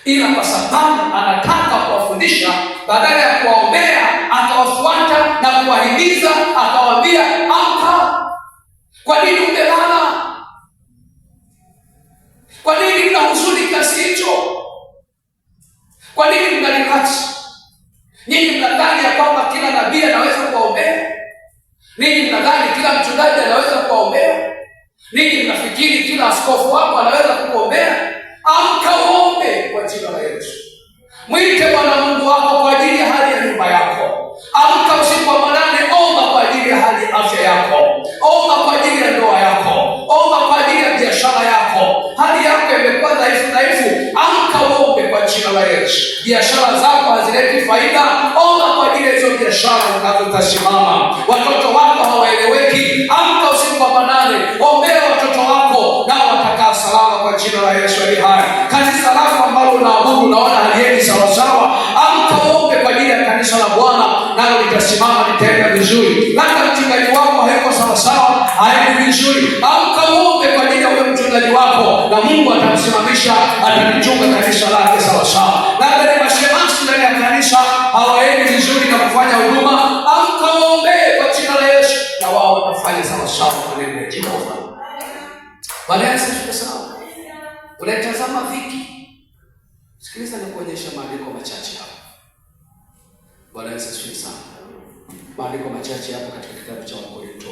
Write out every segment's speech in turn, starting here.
ila kwa sababu anataka kuwafundisha, badala ya kuwaombea akawafuata na kuwahimiza, akawaambia amka. Kwa nini umelala? Kwa nini mna huzuni kiasi hicho? Kwa nini mnalikachi? Nyinyi mnadhani ya kwamba kila nabii anaweza kuwaombea? Ninyi mnadhani kila mchungaji anaweza kuwaombea? Ninyi mnafikiri kila askofu wako anaweza kukuombea? Amka uombe kwa jina la Yesu. Mwite Bwana Mungu wako kwa ajili ya hali ya nyumba yako. Amka usiku wa manane, omba kwa ajili ya hali ya afya yako. Omba kwa ajili ya ndoa yako. Omba kwa ajili ya biashara yako. Hali yako imekuwa dhaifu. Amka uombe kwa jina la Yesu. Biashara zako hazileti faida. Omba kwa ajili ya hizo biashara zitasimama. Watoto wako hawaeleweki. Amka usiku wa manane, ombea watoto wako nao watakaa salama kwa jina la Yesu aliye hai. Kanisa lako ambalo unaabudu unaona haliendi sawasawa, amka uombe kwa ajili ya kanisa la Bwana, nalo litasimama, litaenda vizuri. Labda mchungaji wako hayuko sawasawa, haendi vizuri, amka uombe kwa ajili ya huyo mchungaji wako, na Mungu atamsimamisha, atalichunga kanisa lake sawasawa. Labda ni mashemasi ndani ya kanisa hawaendi vizuri na kufanya huduma, amka uombe kwa jina la Yesu, na wao watafanya sawasawa kwa neno la Jehova. Bwana Yesu asifiwe sana. Unaitazama dhiki. Sikiliza na kuonyesha maandiko machache hapa. Bwana Yesu asifiwe sana. Maandiko machache hapa katika kitabu cha Wakorintho.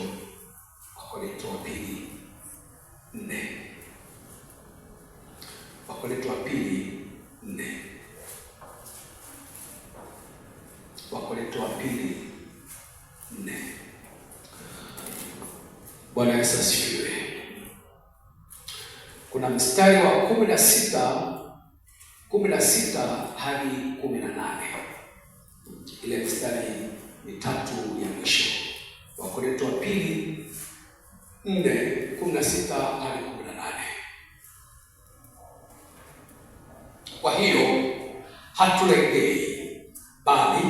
Wakorintho wa pili 4. Wakorintho wa pili 4. Wakorintho wa pili 4. Bwana Yesu asifiwe. Kuna mstari wa 16 hadi 18. Ile mstari mitatu ya mwisho. Wakorintho wa pili 4:16 hadi 18. Kwa hiyo hatulegei, bali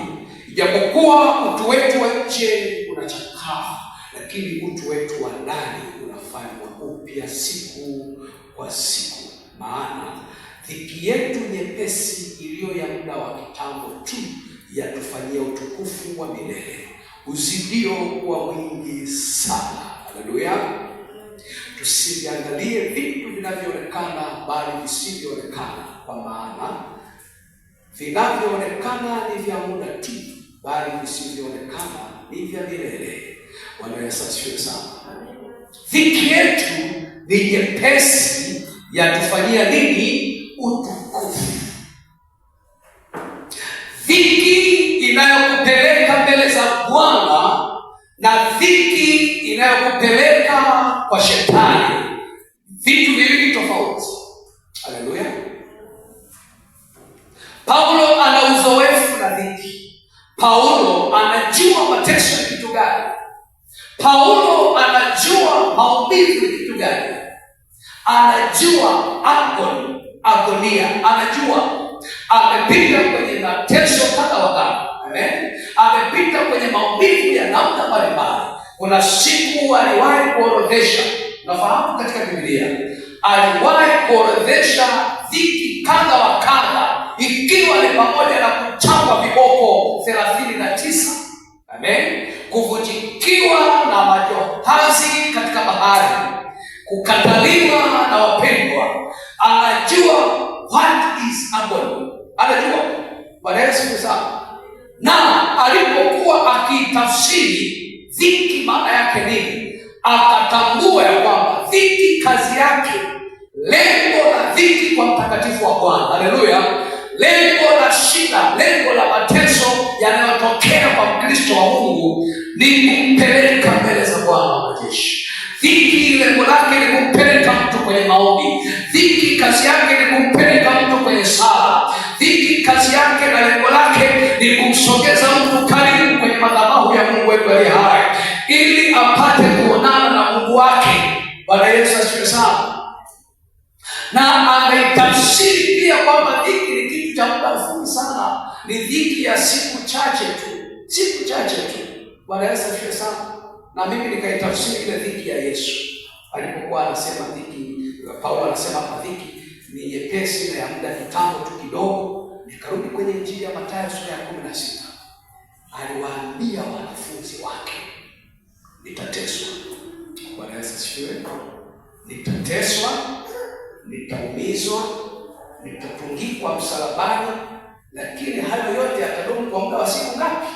ijapokuwa utu wetu wa nje unachakaa, lakini utu wetu wa ndani unafanywa upya siku kwa siku. Maana dhiki yetu nyepesi iliyo ya muda wa kitambo tu yatufanyia utukufu wa milele uzidio kuwa mwingi sana. Haleluya. Tusiangalie vitu vinavyoonekana, bali visivyoonekana, kwa maana vinavyoonekana ni vya muda tu, bali visivyoonekana ni vya milele. Bwana Yesu asifiwe sana. Dhiki yetu ni nyepesi, yatufanyia nini? Utukufu. Dhiki inayokupeleka mbele za Bwana na dhiki inayokupeleka kwa shetani, vitu viwili tofauti. Haleluya. Paulo ana uzoefu na dhiki. Paulo anajua mateso ni kitu gani. Paulo anajua maumivu ni kitu gani. Anajua agonia. Anajua amepita kwenye mateso kadha wa kadha. Amen. Amepita kwenye maumivu ya namna mbalimbali. Kuna siku aliwahi kuorodhesha, nafahamu katika Biblia, aliwahi kuorodhesha dhiki kadha wa kadha, ikiwa ni pamoja na kuchapwa viboko 39. Amen. Kuvunjikiwa na majohazi katika bahari, kukataliwa na wapendwa. Anajua what is agony. Anajua. Bwana Yesu sana. Na alipokuwa akitafsiri dhiki maana yake nini, akatambua ya kwamba dhiki kazi yake, lengo la dhiki kwa mtakatifu wa Bwana, haleluya, lengo la shida, lengo la mateso yanayotokea kwa Mkristo wa Mungu ni kumpeleka mbele za Bwana wa majeshi. Dhiki lengo lake ni kumpeleka mtu kwenye maombi. Dhiki kazi yake ni kumpeleka mtu kwenye sala. Dhiki kazi yake na lengo lake ni kumsogeza mtu karibu kwenye madhabahu ya Mungu wetu aliye hai, ili apate kuonana na Mungu wake. Bwana Yesu asifiwe sana. Na ameitafsiri pia kwamba dhiki ni kitu cha muda mfupi sana, ni dhiki ya siku chache tu, siku chache tu. Bwana Yesu asifiwe sana. Na mimi nikaitafsiri ile dhiki ya Yesu alipokuwa anasema dhiki. Paulo anasema kwa dhiki ni nyepesi na ya muda kitambo tu kidogo. Nikarudi kwenye Injili ya Mathayo sura ya 16. Aliwaambia wanafunzi wake, nitateswa. Bwana Yesu asifiwe. Nitateswa, nitaumizwa, nitatundikwa msalabani, lakini hayo yote yatadumu kwa muda wa siku ngapi?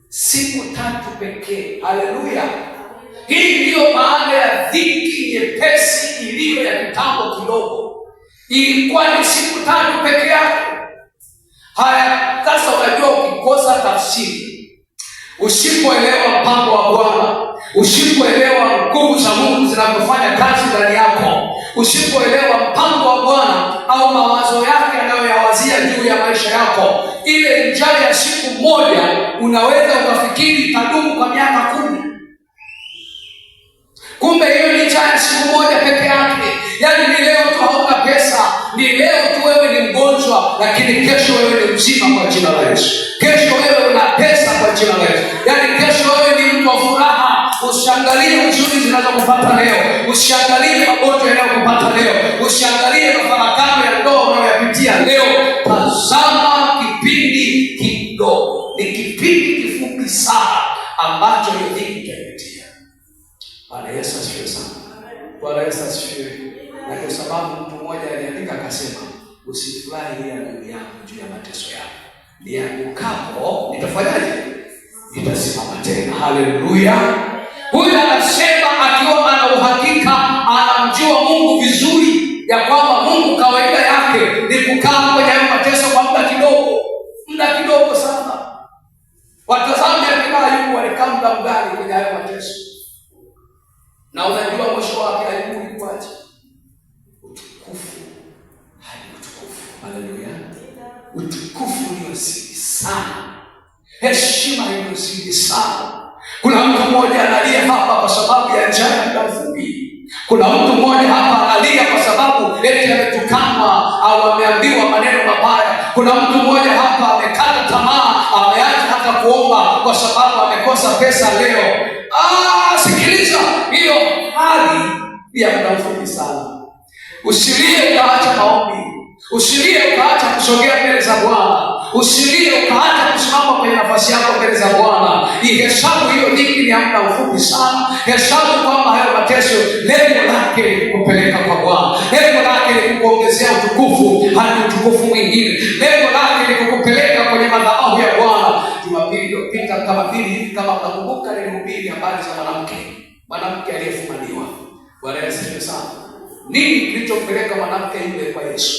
Siku 3 pekee. Haleluya! Hii ndiyo maana ya dhiki nyepesi iliyo ya kitambo kidogo. Ilikuwa ni siku 3 peke yake. Haya, sasa unajua, ukikosa tafsiri, usipoelewa mpango wa Bwana, usipoelewa nguvu za Mungu zinazofanya kazi ndani yako, usipoelewa mpango wa Bwana au mawazo yake anayoyawazia juu ya maisha yako, ile njaa ya siku moja unaweza ukafikiri itadumu kwa miaka 10. Kumbe hiyo ni njaa ya siku moja peke yake. Yaani ni leo tu hauna pesa, ni leo tu wewe ni mgonjwa, lakini kesho wewe ni mzima kwa jina la Yesu. Kesho wewe una pesa kwa jina la Yesu. Yaani kesho wewe ni mtu wa furaha. Usiangalie huzuni zinazokupata leo, usiangalie magonjwa yanayokupata leo, usiangalie mafarakano ya ndoa unayoyapitia leo. Tazama kipindi kidogo, ni kipindi kifupi sana ambacho hiyo dhiki itapitia. Bwana Yesu asifiwe sana. Bwana Yesu asifiwe. Na kwa sababu mtu mmoja aliandika akasema, usifurahi ile adui yako juu ya mateso yako, niangukapo nitafanyaje? Nitasimama tena. Haleluya. Huyu anasema akiwa ana uhakika, anamjua Mungu vizuri, ya kwamba Mungu kawaida yake ni kukaa kwenye mateso kwa muda kidogo sana. Watazame akina Ayubu walikaa muda mgani kwenye hayo mateso, na unajua mwisho wake Ayubu ulikuwaje? Utukufu hadi utukufu. Haleluya. Utukufu uliozidi sana, heshima iliyozidi sana. Kuna mtu mmoja analia hapa kwa sababu ya njaa ya muda mfupi. Kuna mtu mmoja hapa analia kwa sababu eti ametukanwa au ameambiwa maneno mabaya. Kuna mtu mmoja hapa amekata tamaa, ameacha hata kuomba kwa sababu amekosa pesa leo. Sikiliza, hiyo hali ya muda mfupi sana. Usilie ukaacha maombi, usilie ukaacha kusogea mbele za Bwana, usilie ukaacha kusimama kwenye nafasi yako mbele za Bwana. Ihesabu hiyo dhiki ni ya muda mfupi sana. Hesabu kwamba hayo mateso lengo lake ni kupeleka kwa Bwana, lengo lake ni kukuongezea utukufu hadi utukufu mwingine, lengo lake ni kukupeleka kwenye madhabahu ya Bwana. Jumapili iliyopita kama hivi, kama mnakumbuka, nilihubiri habari za mwanamke aliyefumaniwa. Bwana Yesu asifiwe sana. Nini kilichompeleka mwanamke yule kwa Yesu?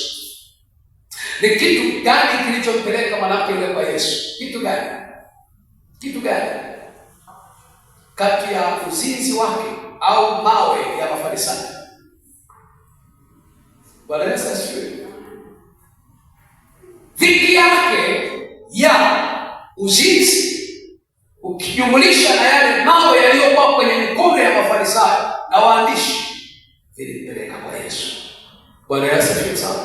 Ni kitu gani kilichompeleka mwanamke yule kwa Yesu? Kitu gani? Kati ya uzinzi wake au mawe ya Mafarisayo? Bwana Yesu asifiwe. Dhiki yake ya uzinzi ukijumulisha na yale mawe yaliyokuwa kwenye mikono ya Mafarisayo na waandishi, vilimpeleka kwa Yesu. Bwana Yesu asifiwe sana.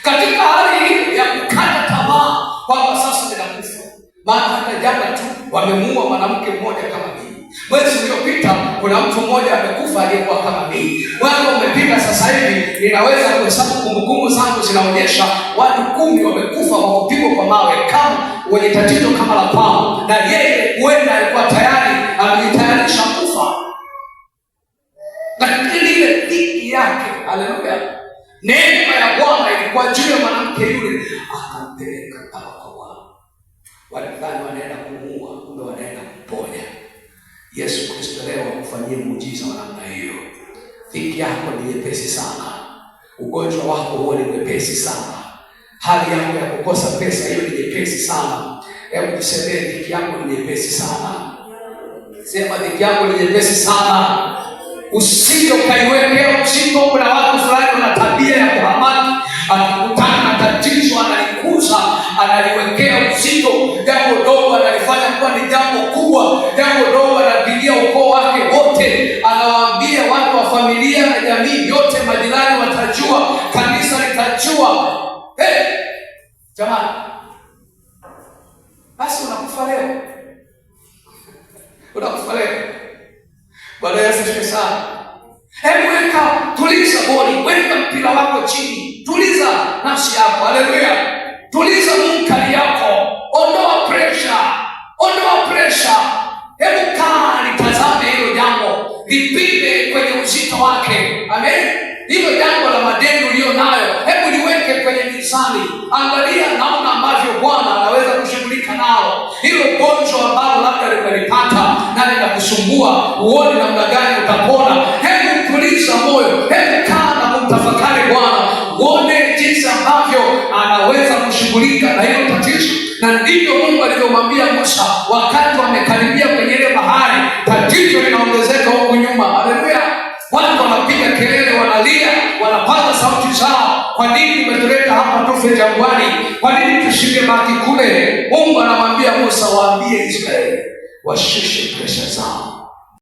Katika hali hii ya kukata tamaa kwamba sasa ninakufa, maana hata jana tu wamemuua mwanamke mmoja kama mimi. Mwezi uliopita kuna mtu mmoja amekufa aliyekuwa kama mimi. Mwaka umepita, sasa hivi ninaweza kuhesabu, kumbukumbu zangu zinaonyesha watu 10 wamekufa kwa kupigwa kwa mawe kama wenye tatizo kama la kwangu, na yeye huenda alikuwa tayari amejitayarisha kufa. Lakini ile dhiki yake, haleluya, neema ya Bwana ilikuwa juu ya mwanamke yule, akampeleka mpaka kwa Bwana. Walidhani wanaenda kumuua, kumbe wanaenda kuponya. Yesu Kristo leo akufanyie muujiza wa namna hiyo. Dhiki yako ni nyepesi sana, ugonjwa wako huo ni mwepesi sana, hali yako ya kukosa pesa hiyo ni nyepesi sana. Hebu jisemee, dhiki yako ni nyepesi sana. Sema, dhiki yako ni nyepesi sana. Usije ukaiwekea uzito. Kuna watu fulani wana tabia ya kuhamaki, akikutana na tatizo analikuza, analiwekea uzito. Jambo dogo analifanya kuwa ni jambo kubwa, jambo dogo anapigia ukoo wake wote, anawaambia watu wa familia na jamii yote, majirani watajua, kanisa litajua. Jamani, basi unakufa leo. Bwana Yesu asifiwe sana. Hebu tuliza boli, weka mpira wako chini, tuliza nafsi yako. Haleluya! Tuliza munkari yako, ondoa pressure. Hebu kaa litazame hilo jambo, lipime kwenye uzito wake. Amen. Hilo jambo la madeni uliyo nayo, hebu liweke kwenye mizani. Angalia namna ambavyo Bwana anaweza kushughulika nalo. Hilo gonjwa ambalo labda limelipata na linakusumbua, uone namna gani utapona. Hebu tuliza moyo, hebu kaa na kumtafakari Bwana, uone jinsi ambavyo anaweza kushughulika na hilo tatizo. Na ndivyo Mungu alivyomwambia Musa wakati wamekaribia kwenye ile bahari, tatizo linaongezeka huku nyuma. Haleluya! Watu wanapiga kelele, wanalia, wanapaza sauti zao. Kwa nini umetuleta hapa tufe jangwani? Kwa nini tushinde baki kule? Mungu anamwambia Musa, waambie Israeli washushe presha zao.